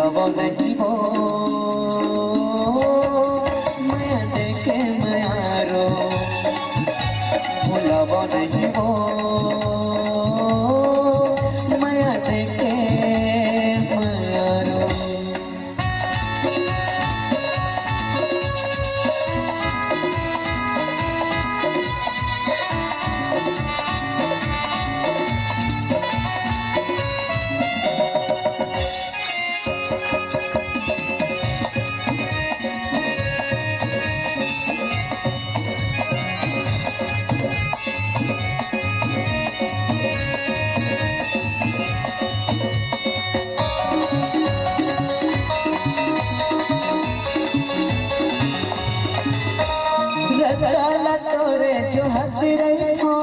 भुलावा नहीं वो माया देखे मायारो, भुलावा नहीं वो माया देखे मायारो। रसाला तोरे जो हंस रही हो,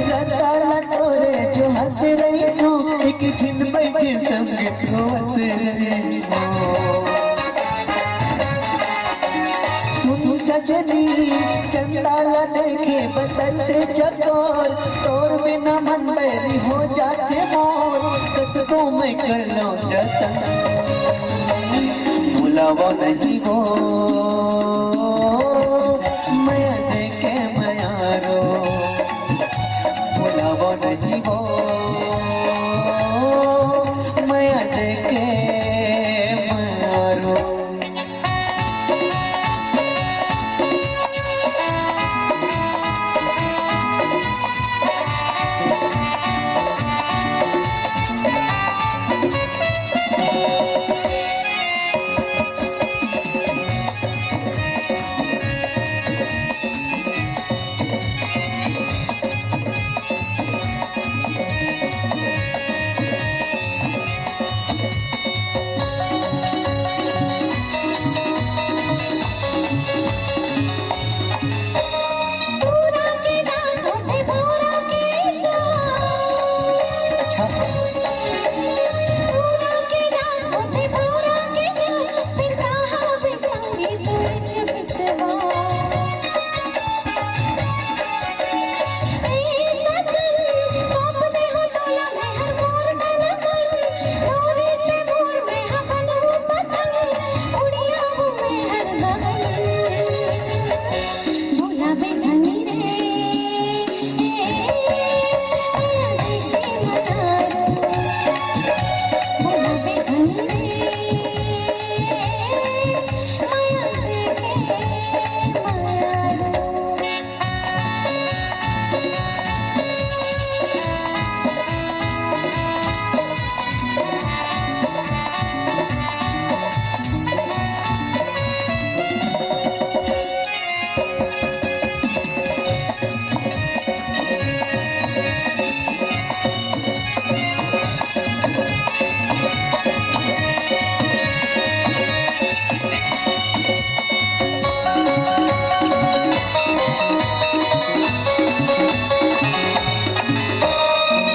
रसाला तोरे जो हंस रही हो, एक दिन बैठे संगीत को हंस रही हो। सुन सजनी चंदाला देखे बदलते चकोर, तोर बिना मन बैरी हो जाते मोर, कट को मैं कर लो जतन। भुलावा नहीं वो माया देखे मायारो, भुलावा नहीं वो माया देखे मायारो।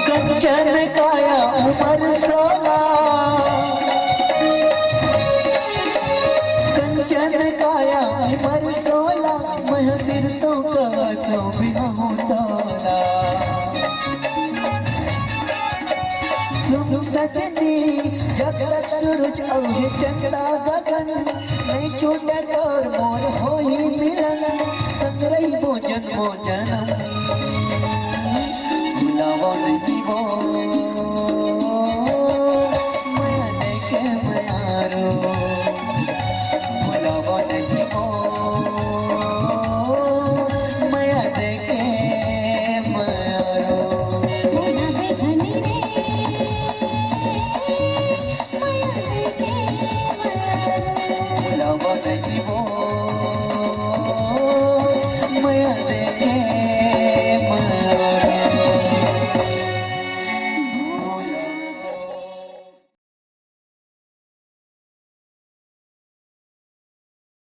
कंचन काया उमर 16, कंचन काया उमर 16, मैं सिर तो कहा तो बिना तोला। सुन सजनी जब तक सूरज अवधि चंदा गगन, नहीं छूटे तोर मोर होई मिलन, संग रही भोजन भोजन। भुलावा नहीं वो